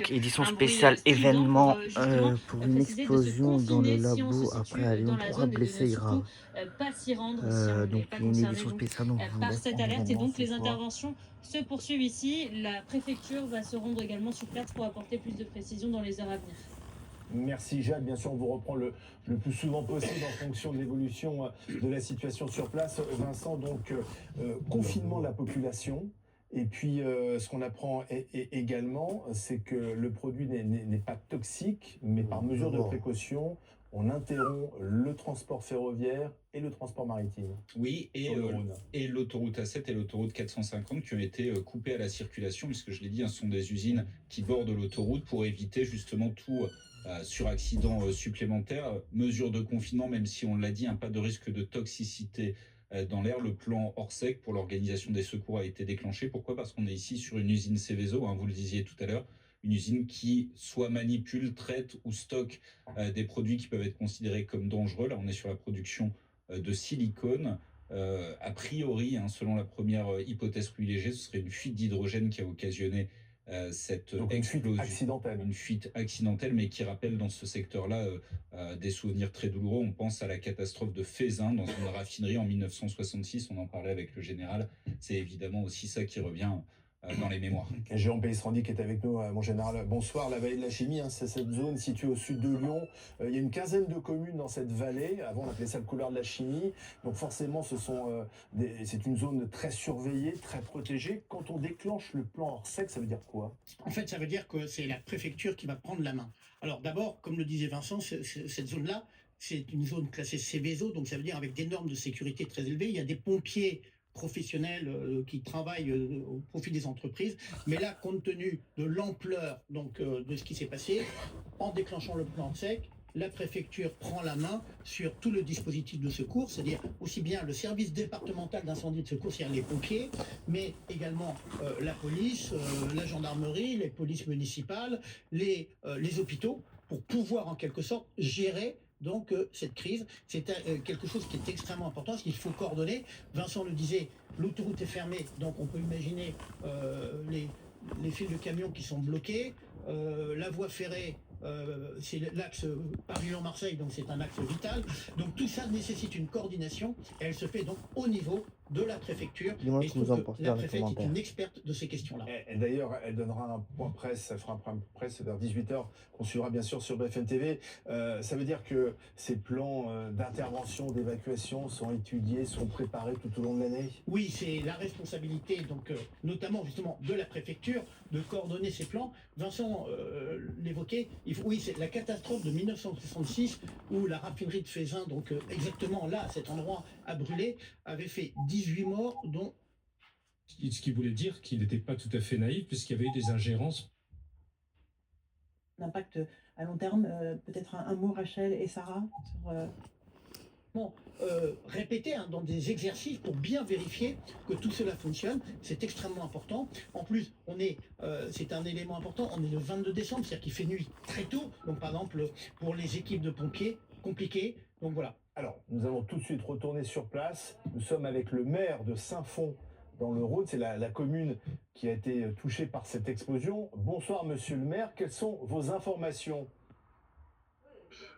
Édition un bruit spéciale strident pour événement justement pour une préciser de se explosion dans le confiner si on se labo après situe à dans Lyon, la 3 zone et de ne blessés surtout graves. pas s'y rendre si on n'est Donc pas une concerné édition donc spéciale dont je par voulais cette prendre alerte. Et événement donc ce les soir. interventions se poursuivent ici. La préfecture va se rendre également sur place pour apporter plus de précisions dans les heures à venir. Merci Jade, bien sûr on vous reprend le plus souvent possible en fonction de l'évolution de la situation sur place. Vincent, donc confinement de la population. Et puis ce qu'on apprend également, c'est que le produit n'est pas toxique, mais par mesure de précaution, on interrompt le transport ferroviaire et le transport maritime. Oui, sur le Rhône. et l'autoroute A7 et l'autoroute 450 qui ont été coupées à la circulation, puisque je l'ai dit, ce sont des usines qui bordent l'autoroute pour éviter justement tout suraccident supplémentaire. Mesure de confinement, même si on l'a dit, pas de risque de toxicité dans l'air. Le plan Orsec pour l'organisation des secours a été déclenché. Pourquoi? Parce qu'on est ici sur une usine Céveso, vous le disiez tout à l'heure, une usine qui soit manipule, traite ou stocke des produits qui peuvent être considérés comme dangereux. Là, on est sur la production de silicone. A priori, selon la première hypothèse privilégiée, ce serait une fuite d'hydrogène qui a occasionné cette Donc explosion. Une fuite accidentelle, mais qui rappelle dans ce secteur-là des souvenirs très douloureux. On pense à la catastrophe de Feyzin dans une raffinerie en 1966. On en parlait avec le général. C'est évidemment aussi ça qui revient dans les mémoires. Jérôme Pellistrandi qui est avec nous, mon général. Bonsoir. La vallée de la Chimie, c'est cette zone située au sud de Lyon. Il y a une quinzaine de communes dans cette vallée. Avant, on appelait ça le couloir de la chimie. Donc forcément, c'est une zone très surveillée, très protégée. Quand on déclenche le plan Orsec, ça veut dire quoi? En fait, ça veut dire que c'est la préfecture qui va prendre la main. Alors d'abord, comme le disait Vincent, cette zone-là, c'est une zone classée Céveso, donc ça veut dire avec des normes de sécurité très élevées. Il y a des pompiers professionnels qui travaillent au profit des entreprises. Mais là, compte tenu de l'ampleur de ce qui s'est passé, en déclenchant le plan sec, la préfecture prend la main sur tout le dispositif de secours, c'est-à-dire aussi bien le service départemental d'incendie et de secours, c'est-à-dire les pompiers, mais également la police, la gendarmerie, les polices municipales, les hôpitaux, pour pouvoir en quelque sorte gérer cette crise. C'est quelque chose qui est extrêmement important, parce qu'il faut coordonner. Vincent le disait, l'autoroute est fermée, donc on peut imaginer les fils de camions qui sont bloqués, la voie ferrée, c'est l'axe Paris-Lyon-Marseille, donc c'est un axe vital. Donc tout ça nécessite une coordination, et elle se fait donc au niveau de la préfecture. Dis-moi Et ce je que vous en trouve que pensez la dans les préfète est commentaires. une experte de ces questions-là. Et d'ailleurs, elle donnera un point presse, elle fera un point presse vers 18h, qu'on suivra bien sûr sur BFM TV. Ça veut dire que ces plans d'intervention, d'évacuation sont étudiés, sont préparés tout au long de l'année? Oui, c'est la responsabilité, notamment justement de la préfecture, de coordonner ces plans. Vincent l'évoquait, oui, c'est la catastrophe de 1966 où la raffinerie de Feyzin, exactement là, à cet endroit, a brûlé, avait fait 18 morts, dont... Ce qui voulait dire qu'il n'était pas tout à fait naïf, puisqu'il y avait eu des ingérences. L'impact à long terme, peut-être un mot, Rachel et Sarah, sur... répéter dans des exercices pour bien vérifier que tout cela fonctionne, c'est extrêmement important. En plus, c'est un élément important, on est le 22 décembre, c'est-à-dire qu'il fait nuit très tôt, donc par exemple pour les équipes de pompiers, compliqué, donc voilà. Alors, nous allons tout de suite retourner sur place. Nous sommes avec le maire de Saint-Fond dans le Rhône, c'est la commune qui a été touchée par cette explosion. Bonsoir monsieur le maire, quelles sont vos informations?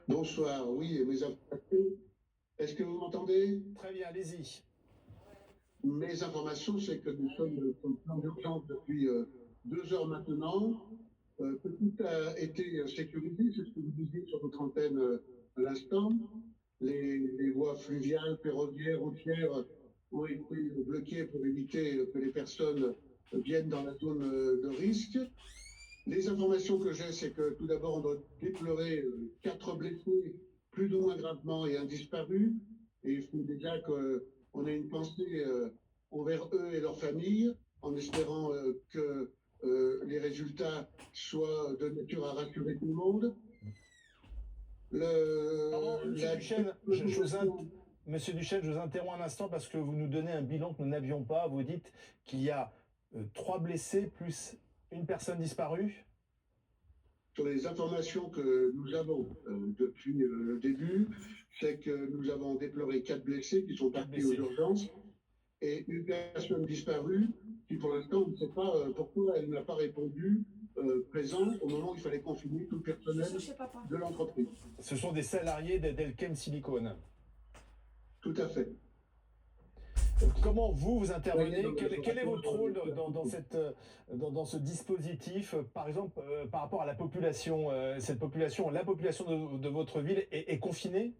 Bonsoir, oui, mes informations. Est-ce que vous m'entendez? Très bien, allez-y. Mes informations, c'est que nous sommes en plan d'urgence depuis 2 heures maintenant, que tout a été sécurisé, c'est ce que vous disiez sur votre antenne à l'instant. Les voies fluviales, ferroviaires, routières ont été bloquées pour éviter que les personnes viennent dans la zone de risque. Les informations que j'ai, c'est que tout d'abord, on doit déplorer 4 blessés, plus ou moins gravement, et un disparu. Et il faut déjà qu'on ait une pensée envers eux et leurs familles, en espérant que les résultats soient de nature à rassurer tout le monde. Monsieur Duchesne, je vous interromps un instant parce que vous nous donnez un bilan que nous n'avions pas. Vous dites qu'il y a 3 blessés plus une personne disparue. Sur les informations que nous avons depuis le début, c'est que nous avons déploré 4 blessés qui sont partis aux urgences et une personne disparue qui, pour l'instant, on ne sait pas pourquoi elle n'a pas répondu présents au moment où il fallait confiner tout le personnel de l'entreprise. Ce sont des salariés d'Elkem Silicon. Tout à fait. Comment vous intervenez? Oui, Quel est votre rôle dans ce dispositif, par exemple, par rapport à la population? La population de votre ville est confinée?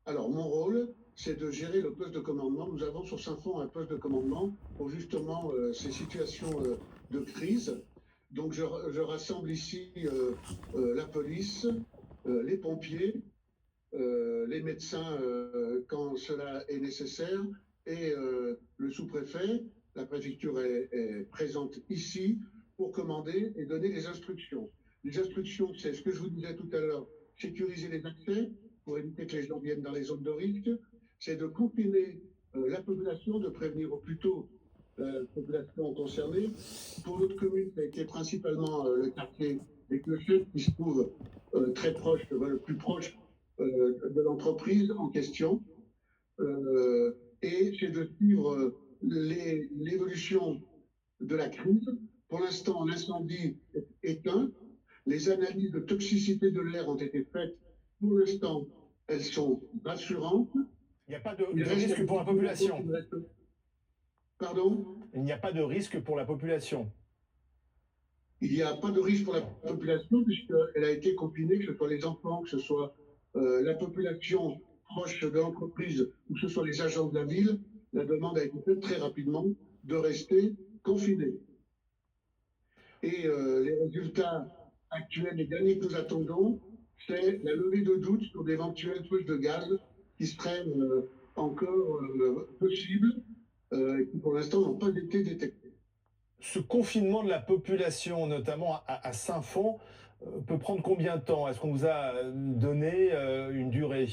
Alors, mon rôle, c'est de gérer le poste de commandement. Nous avons sur Saint-Fond un poste de commandement pour justement ces situations de crise. Donc, je rassemble ici la police, les pompiers, les médecins quand cela est nécessaire et le sous-préfet. La préfecture est présente ici pour commander et donner les instructions. Les instructions, c'est ce que je vous disais tout à l'heure, sécuriser les accès pour éviter que les gens viennent dans les zones de risque. C'est de confiner la population, de prévenir au plus tôt la population concernée. Pour notre commune, ça a été principalement le quartier des Clochettes qui se trouve très proche, le plus proche de l'entreprise en question. Et c'est de suivre l'évolution de la crise. Pour l'instant, l'incendie est éteint. Les analyses de toxicité de l'air ont été faites. Pour l'instant, elles sont rassurantes. Il n'y a pas de risque pour la population. Pardon? Il n'y a pas de risque pour la population. Il n'y a pas de risque pour la population puisqu'elle a été confinée, que ce soit les enfants, que ce soit la population proche de l'entreprise ou que ce soit les agents de la ville. La demande a été faite très rapidement de rester confinés. Et les résultats actuels et derniers que nous attendons, c'est la levée de doute sur d'éventuelles fuites de gaz qui seraient encore possibles et qui pour l'instant n'ont pas été détectées. Ce confinement de la population, notamment à Saint-Fond, peut prendre combien de temps? Est-ce qu'on vous a donné une durée?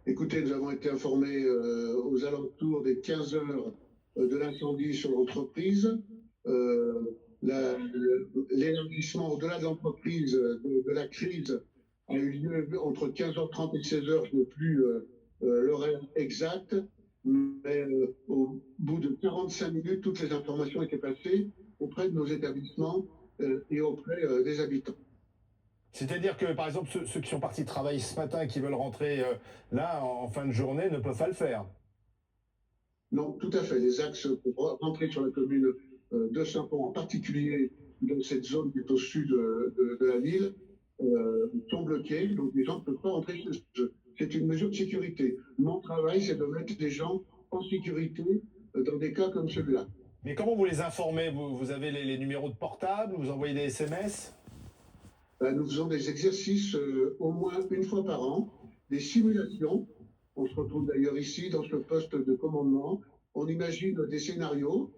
Écoutez, nous avons été informés aux alentours des 15 heures de l'incendie sur l'entreprise. L'élargissement au-delà de l'entreprise de la crise a eu lieu entre 15h30 et 16h, je n'ai plus l'horaire exact, mais au bout de 45 minutes, toutes les informations étaient passées auprès de nos établissements et auprès des habitants. C'est-à-dire que, par exemple, ceux qui sont partis travailler ce matin et qui veulent rentrer là en fin de journée ne peuvent pas le faire. Non, tout à fait. Les axes pour rentrer sur la commune de Saint-Fond, en particulier dans cette zone qui est au sud de la ville, sont bloqués. Donc les gens ne peuvent pas rentrer chez eux. C'est une mesure de sécurité. Mon travail, c'est de mettre les gens en sécurité dans des cas comme celui-là. Mais comment vous les informez? Vous avez les numéros de portable? Vous envoyez des SMS? Nous faisons des exercices au moins une fois par an, des simulations. On se retrouve d'ailleurs ici dans ce poste de commandement. On imagine des scénarios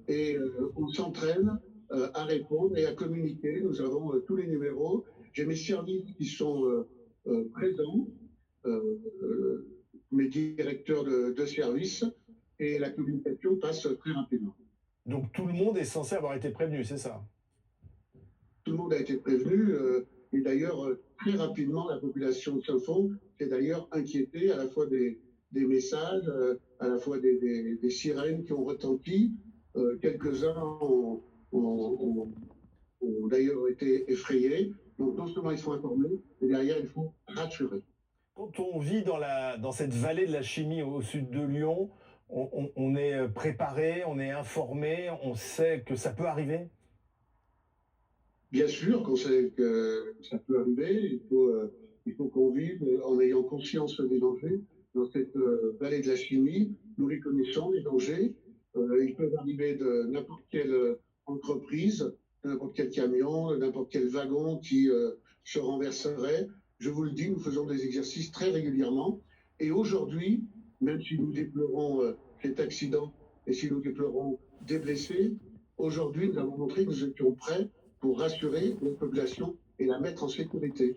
et on s'entraîne à répondre et à communiquer. Nous avons tous les numéros. J'ai mes services qui sont présents, mes directeurs de service, et la communication passe très rapidement. Donc tout le monde est censé avoir été prévenu, c'est ça? Tout le monde a été prévenu et d'ailleurs très rapidement la population de Saint-Fond s'est d'ailleurs inquiétée à la fois des messages, à la fois des sirènes qui ont retenti. Quelques-uns ont d'ailleurs été effrayés. Donc non seulement ils sont informés, mais derrière il faut rassurer. Quand on vit dans cette vallée de la chimie au sud de Lyon, on est préparé, on est informé, on sait que ça peut arriver? Bien sûr qu'on sait que ça peut arriver, il faut qu'on vive en ayant conscience des dangers. Dans cette vallée de la chimie, nous les connaissons, les dangers. Ils peuvent arriver de n'importe quelle entreprise, de n'importe quel camion, de n'importe quel wagon qui se renverserait. Je vous le dis, nous faisons des exercices très régulièrement. Et aujourd'hui, même si nous déplorons cet accident et si nous déplorons des blessés, aujourd'hui, nous avons montré que nous étions prêts pour rassurer la population et la mettre en sécurité.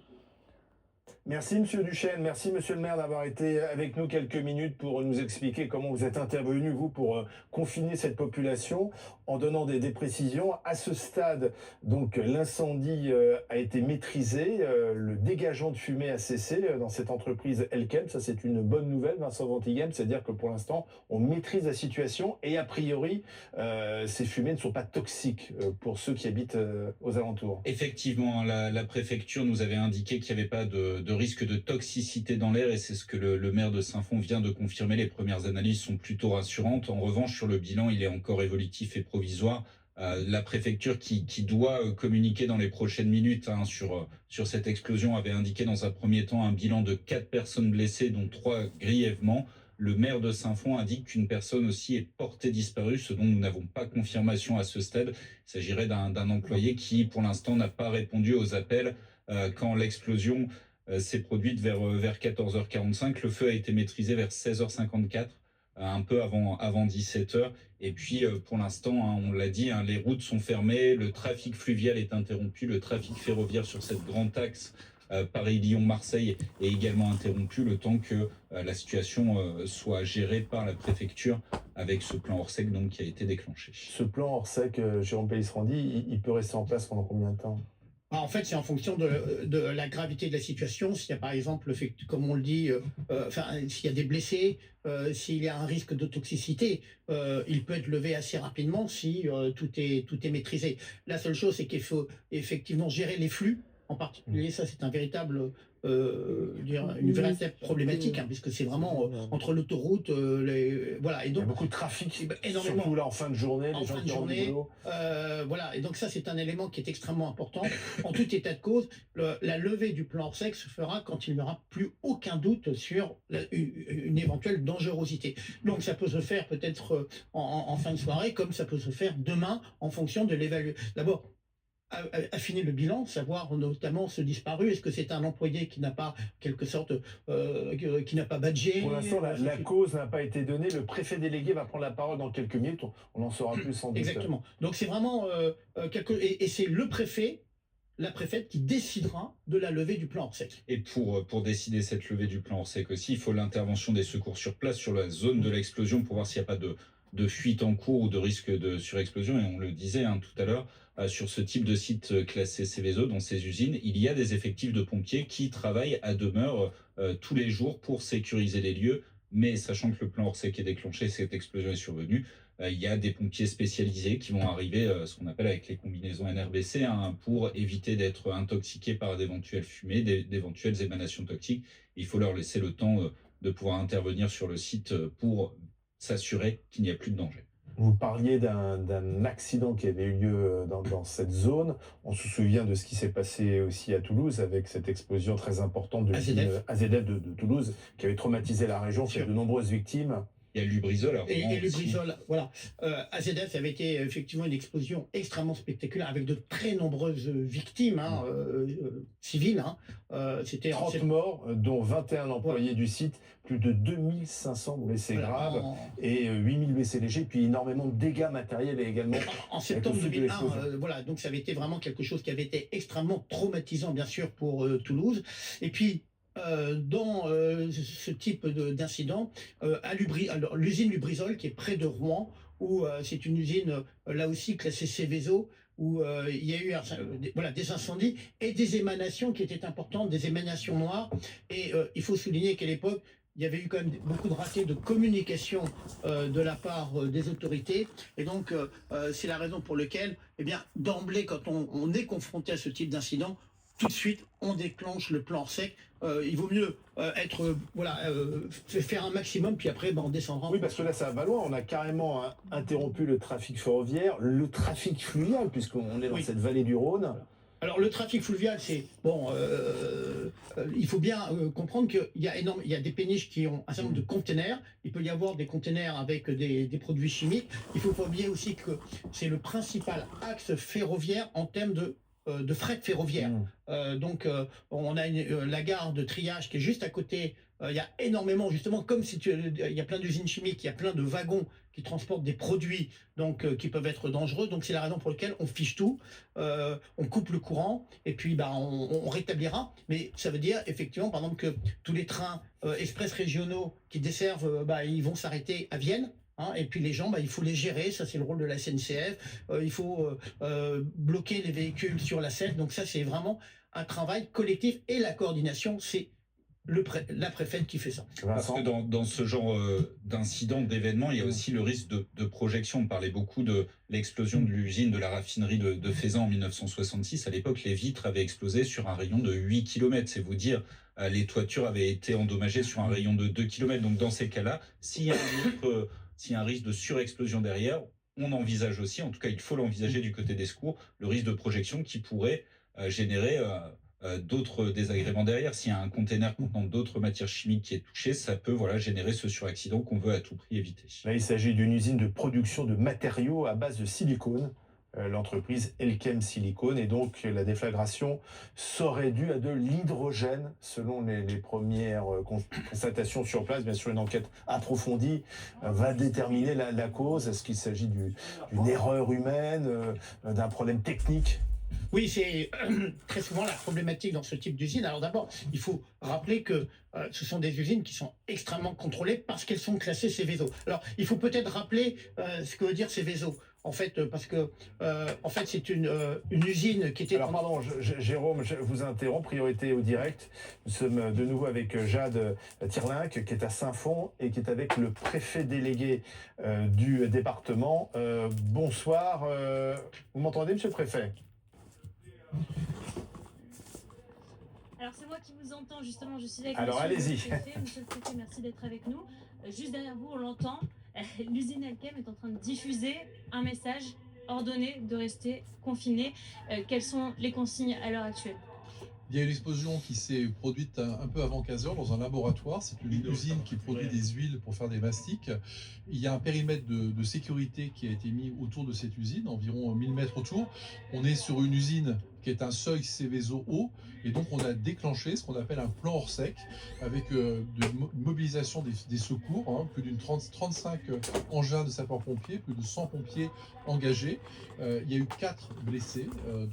Merci Monsieur Duchesne, merci Monsieur le maire d'avoir été avec nous quelques minutes pour nous expliquer comment vous êtes intervenu, vous, pour confiner cette population. en donnant des précisions. À ce stade, donc l'incendie a été maîtrisé, le dégageant de fumée a cessé dans cette entreprise Elkem. Ça, c'est une bonne nouvelle, Vincent Ventighem, c'est-à-dire que pour l'instant, on maîtrise la situation et a priori, ces fumées ne sont pas toxiques pour ceux qui habitent aux alentours. Effectivement, la préfecture nous avait indiqué qu'il n'y avait pas de risque de toxicité dans l'air et c'est ce que le maire de Saint-Fond vient de confirmer. Les premières analyses sont plutôt rassurantes. En revanche, sur le bilan, il est encore évolutif et provisoire. La préfecture qui doit communiquer dans les prochaines minutes sur cette explosion avait indiqué dans un premier temps un bilan de 4 personnes blessées, dont 3 grièvement. Le maire de Saint-Fond indique qu'une personne aussi est portée disparue, ce dont nous n'avons pas confirmation à ce stade. Il s'agirait d'un employé qui, pour l'instant, n'a pas répondu aux appels quand l'explosion s'est produite vers 14h45. Le feu a été maîtrisé vers 16h54. Un peu avant 17h. Et puis, pour l'instant, on l'a dit, les routes sont fermées, le trafic fluvial est interrompu, le trafic ferroviaire sur cette grande axe Paris-Lyon-Marseille est également interrompu, le temps que la situation soit gérée par la préfecture avec ce plan Orsec donc, qui a été déclenché. Ce plan Orsec, Jérôme Pellistrandi, il peut rester en place pendant combien de temps ? En fait, c'est en fonction de la gravité de la situation. S'il y a par exemple, comme on le dit, s'il y a des blessés, s'il y a un risque de toxicité, il peut être levé assez rapidement si tout est maîtrisé. La seule chose, c'est qu'il faut effectivement gérer les flux. En particulier, ça, c'est un véritable, une véritable problématique, puisque c'est vraiment entre l'autoroute, voilà. Et donc, il y a beaucoup de trafic, énormément. Surtout là en fin de journée, les gens qui rentrent du boulot. Voilà. Et donc ça, c'est un élément qui est extrêmement important. En tout état de cause, la levée du plan Orsec se fera quand il n'y aura plus aucun doute sur une éventuelle dangerosité. Donc ça peut se faire peut-être en fin de soirée, comme ça peut se faire demain, en fonction de l'évaluation. D'abord, affiner le bilan, savoir notamment ce disparu. Est-ce que c'est un employé qui n'a pas, quelque sorte, qui n'a pas badgé? Pour l'instant, la cause n'a pas été donnée. Le préfet délégué va prendre la parole dans quelques minutes. On en saura plus sans doute. Exactement. Donc c'est vraiment et c'est le préfet, la préfète qui décidera de la levée du plan Orsec. Et pour décider cette levée du plan Orsec aussi, il faut l'intervention des secours sur place sur la zone de l'explosion pour voir s'il n'y a pas de fuite en cours ou de risque de surexplosion. Et on le disait tout à l'heure, sur ce type de site classé Seveso, dans ces usines, il y a des effectifs de pompiers qui travaillent à demeure tous les jours pour sécuriser les lieux. Mais sachant que le plan Orsec est déclenché, cette explosion est survenue, il y a des pompiers spécialisés qui vont arriver, ce qu'on appelle avec les combinaisons NRBC, pour éviter d'être intoxiqués par d'éventuelles fumées, d'éventuelles émanations toxiques. Il faut leur laisser le temps de pouvoir intervenir sur le site pour s'assurer qu'il n'y a plus de danger. Vous parliez d'un accident qui avait eu lieu dans cette zone. On se souvient de ce qui s'est passé aussi à Toulouse avec cette explosion très importante de AZF de Toulouse qui avait traumatisé la région, fait de nombreuses victimes. Il y a Lubrizol. Et Lubrizol, voilà. AZF avait été effectivement une explosion extrêmement spectaculaire avec de très nombreuses victimes civiles. C'était 30 morts, dont 21 employés du site, plus de 2500 blessés graves et 8000 blessés légers, puis énormément de dégâts matériels également. En septembre 2001, voilà, donc ça avait été vraiment quelque chose qui avait été extrêmement traumatisant, bien sûr, pour Toulouse. Et puis, dans ce type d'incident, l'usine Lubrizol, qui est près de Rouen, où c'est une usine, là aussi, classée Seveso, où il y a eu des incendies et des émanations qui étaient importantes, des émanations noires. Et il faut souligner qu'à l'époque, il y avait eu quand même beaucoup de ratés de communication de la part des autorités. Et donc, c'est la raison pour laquelle, d'emblée, quand on est confronté à ce type d'incident, tout de suite, on déclenche le plan Orsec. Il vaut mieux faire un maximum, puis après, on descendra. Oui, parce que là, ça va loin. On a carrément interrompu le trafic ferroviaire, le trafic fluvial, puisqu'on est dans cette vallée du Rhône. Alors, le trafic fluvial, c'est... Bon, il faut bien comprendre qu'il y a des péniches qui ont un certain nombre de containers. Il peut y avoir des containers avec des produits chimiques. Il ne faut pas oublier aussi que c'est le principal axe ferroviaire en termes de fret ferroviaire. Donc, on a la gare de triage qui est juste à côté. Il y a énormément, justement, comme il y a plein d'usines chimiques, il y a plein de wagons qui transportent des produits qui peuvent être dangereux. Donc, c'est la raison pour laquelle on fiche tout, on coupe le courant, et puis on rétablira. Mais ça veut dire, effectivement, par exemple, que tous les trains express régionaux qui desservent, ils vont s'arrêter à Vienne. hein. Et puis les gens, il faut les gérer, ça c'est le rôle de la SNCF. Il faut bloquer les véhicules sur la selle. Donc ça, c'est vraiment un travail collectif et la coordination, c'est la préfète qui fait ça. Parce que dans ce genre d'incident, d'événement, il y a aussi le risque de projection. On parlait beaucoup de l'explosion de l'usine de la raffinerie de Feyzin en 1966. À l'époque, les vitres avaient explosé sur un rayon de 8 km. C'est vous dire, les toitures avaient été endommagées sur un rayon de 2 km. Donc dans ces cas-là, s'il y a un risque de surexplosion derrière, on envisage aussi, en tout cas il faut l'envisager du côté des secours, le risque de projection qui pourrait générer d'autres désagréments derrière. S'il y a un container contenant d'autres matières chimiques qui est touché, ça peut générer ce suraccident qu'on veut à tout prix éviter. Là, il s'agit d'une usine de production de matériaux à base de silicone, l'entreprise Elkem Silicone, et donc la déflagration serait due à de l'hydrogène, selon les premières constatations sur place. Bien sûr, une enquête approfondie va déterminer la cause. Est-ce qu'il s'agit d'une erreur humaine, d'un problème technique ? Oui, c'est très souvent la problématique dans ce type d'usine. Alors d'abord, il faut rappeler que ce sont des usines qui sont extrêmement contrôlées parce qu'elles sont classées Seveso. Alors, il faut peut-être rappeler ce que veut dire Seveso. En fait, parce que c'est une usine qui était... Alors pardon, Jérôme, je vous interromps, priorité au direct. Nous sommes de nouveau avec Jade Tirlinck, qui est à Saint-Fond et qui est avec le préfet délégué du département. Bonsoir, vous m'entendez, monsieur le préfet ? Alors c'est moi qui vous entends justement, je suis avec Alors allez-y. Monsieur le préfet, merci d'être avec nous. Juste derrière vous, on l'entend, l'usine Elkem est en train de diffuser un message ordonné de rester confiné. Quelles sont les consignes à l'heure actuelle ? Il y a une explosion qui s'est produite un peu avant 15 heures dans un laboratoire. C'est une usine qui produit des huiles pour faire des mastiques. Il y a un périmètre de sécurité qui a été mis autour de cette usine, environ 1000 mètres autour. On est sur une usine qui est un seuil Seveso haut, et donc on a déclenché ce qu'on appelle un plan hors sec, avec de mobilisation des secours, hein, plus d'une 35 engins de sapeurs-pompiers, plus de 100 pompiers engagés. Il y a eu 4 blessés,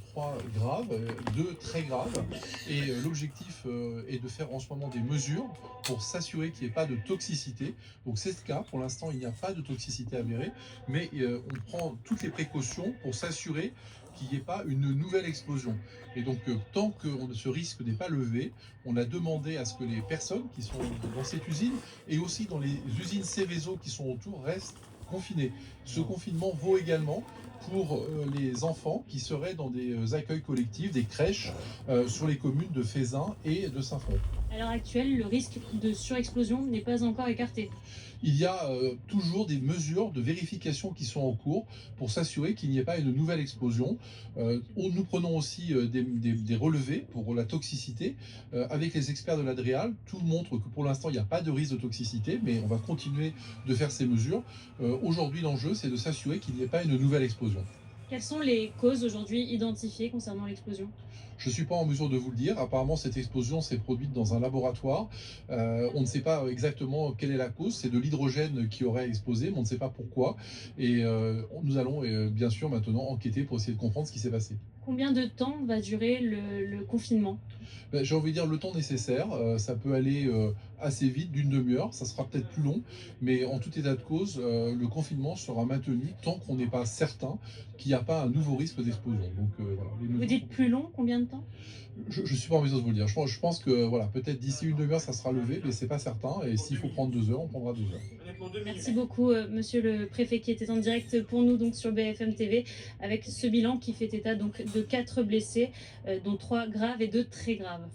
3 graves, 2 très graves, et l'objectif est de faire en ce moment des mesures pour s'assurer qu'il n'y ait pas de toxicité. Donc c'est le cas, pour l'instant il n'y a pas de toxicité avérée, mais on prend toutes les précautions pour s'assurer qu'il n'y ait pas une nouvelle explosion. Et donc, tant que ce risque n'est pas levé, on a demandé à ce que les personnes qui sont dans cette usine et aussi dans les usines Seveso qui sont autour restent confinés. Ce confinement vaut également pour les enfants qui seraient dans des accueils collectifs, des crèches, sur les communes de Feyzin et de Saint-Fond. À l'heure actuelle, le risque de surexplosion n'est pas encore écarté. Il y a toujours des mesures de vérification qui sont en cours pour s'assurer qu'il n'y ait pas une nouvelle explosion. Nous prenons aussi des relevés pour la toxicité. Avec les experts de l'Adréal, tout montre que pour l'instant, il n'y a pas de risque de toxicité, mais on va continuer de faire ces mesures. Aujourd'hui, l'enjeu, c'est de s'assurer qu'il n'y ait pas une nouvelle explosion. Quelles sont les causes aujourd'hui identifiées concernant l'explosion ? Je ne suis pas en mesure de vous le dire. Apparemment, cette explosion s'est produite dans un laboratoire. On ne sait pas exactement quelle est la cause. C'est de l'hydrogène qui aurait explosé, mais on ne sait pas pourquoi. Et nous allons bien sûr maintenant enquêter pour essayer de comprendre ce qui s'est passé. Combien de temps va durer le confinement ? J'ai envie de dire le temps nécessaire. Ça peut aller assez vite, d'une demi-heure. Ça sera peut-être plus long. Mais en tout état de cause, le confinement sera maintenu tant qu'on n'est pas certain qu'il n'y a pas un nouveau risque d'explosion. Donc, voilà, vous dites plus long, combien de temps ? Je ne suis pas en mesure de vous le dire. Je pense que voilà, peut-être d'ici une demi-heure, ça sera levé, mais c'est pas certain. Et s'il faut prendre 2 heures, on prendra 2 heures. Merci beaucoup, monsieur le préfet, qui était en direct pour nous donc sur BFM TV, avec ce bilan qui fait état donc de 4 blessés, dont 3 graves et 2 très graves.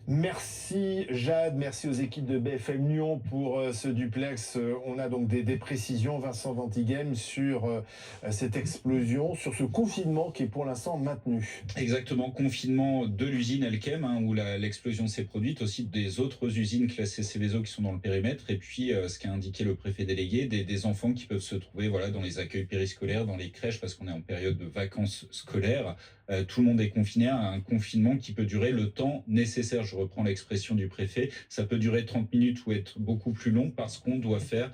Merci Jade, merci aux équipes de BFM Lyon pour ce duplex. On a donc des précisions, Vincent Ventighem, sur cette explosion, sur ce confinement qui est pour l'instant maintenu. Exactement, confinement de l'usine Elkem, où l'explosion s'est produite, aussi des autres usines classées Seveso qui sont dans le périmètre, et puis ce qu'a indiqué le préfet délégué, des enfants qui peuvent se trouver dans les accueils périscolaires, dans les crèches, parce qu'on est en période de vacances scolaires. Tout le monde est confiné à un confinement qui peut durer le temps nécessaire. Je reprends l'expression du préfet. Ça peut durer 30 minutes ou être beaucoup plus long parce qu'on doit faire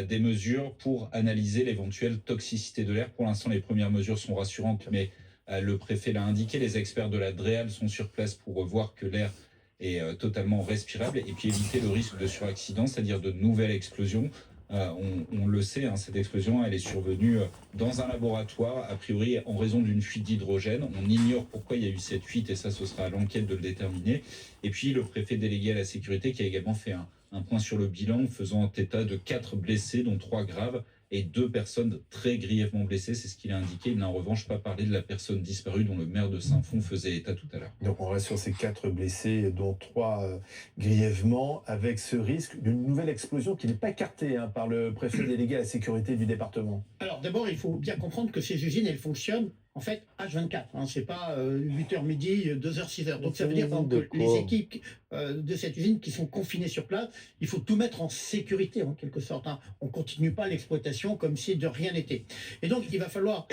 des mesures pour analyser l'éventuelle toxicité de l'air. Pour l'instant, les premières mesures sont rassurantes, mais le préfet l'a indiqué. Les experts de la DREAL sont sur place pour voir que l'air est totalement respirable et puis éviter le risque de suraccident, c'est-à-dire de nouvelles explosions. On le sait, hein, cette explosion, elle est survenue dans un laboratoire, a priori en raison d'une fuite d'hydrogène. On ignore pourquoi il y a eu cette fuite et ça, ce sera à l'enquête de le déterminer. Et puis le préfet délégué à la sécurité qui a également fait un point sur le bilan, faisant état de 4 blessés, dont 3 graves, et 2 personnes très grièvement blessées. C'est ce qu'il a indiqué. Il n'a en revanche pas parlé de la personne disparue dont le maire de Saint-Fond faisait état tout à l'heure. Donc on reste sur ces 4 blessés, dont 3 grièvement, avec ce risque d'une nouvelle explosion qui n'est pas écartée par le préfet délégué à la sécurité du département. Alors d'abord, il faut bien comprendre que ces usines, elles fonctionnent en fait H24. Hein, c'est pas 8h midi, 2h, 6h. Donc ça veut dire par exemple, que les équipes de cette usine qui sont confinées sur place, il faut tout mettre en sécurité en quelque sorte. Hein. On continue pas l'exploitation comme si de rien n'était. Et donc il va falloir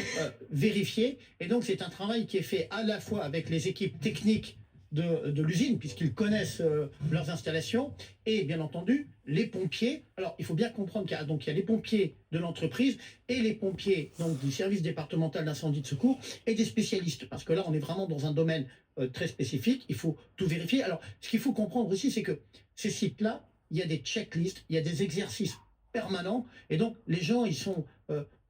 vérifier. Et donc c'est un travail qui est fait à la fois avec les équipes techniques de l'usine, puisqu'ils connaissent leurs installations, et bien entendu les pompiers. Alors il faut bien comprendre qu'il y a les pompiers de l'entreprise et les pompiers donc, du service départemental d'incendie de secours et des spécialistes, parce que là on est vraiment dans un domaine très spécifique, il faut tout vérifier. Alors ce qu'il faut comprendre aussi, c'est que ces sites-là, il y a des checklists, il y a des exercices permanents, et donc les gens ils sont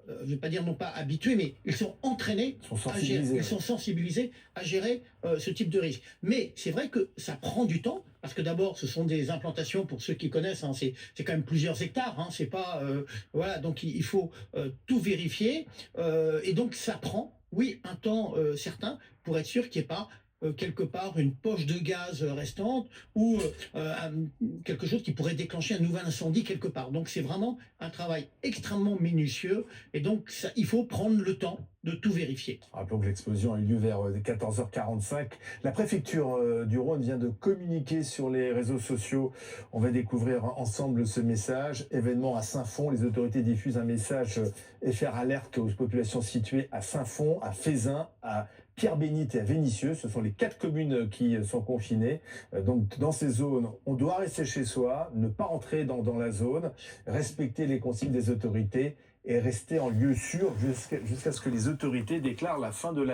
je ne vais pas dire non pas habitués, mais ils sont entraînés, ils sont sensibilisés à gérer ce type de risque. Mais c'est vrai que ça prend du temps, parce que d'abord, ce sont des implantations, pour ceux qui connaissent, hein, c'est quand même plusieurs hectares, hein, c'est pas... voilà, donc il faut tout vérifier, et donc ça prend, oui, un temps certain, pour être sûr qu'il n'y ait pas quelque part une poche de gaz restante ou quelque chose qui pourrait déclencher un nouvel incendie quelque part. Donc c'est vraiment un travail extrêmement minutieux et donc ça, il faut prendre le temps de tout vérifier. Rappelons que l'explosion a eu lieu vers 14h45. La préfecture du Rhône vient de communiquer sur les réseaux sociaux. On va découvrir ensemble ce message. Événement à Saint-Fond. Les autorités diffusent un message et faire alerte aux populations situées à Saint-Fond, à Fézin, à Pierre-Bénite et à Vénissieux. Ce sont les 4 communes qui sont confinées. Donc dans ces zones, on doit rester chez soi, ne pas entrer dans la zone, respecter les consignes des autorités et rester en lieu sûr jusqu'à ce que les autorités déclarent la fin de la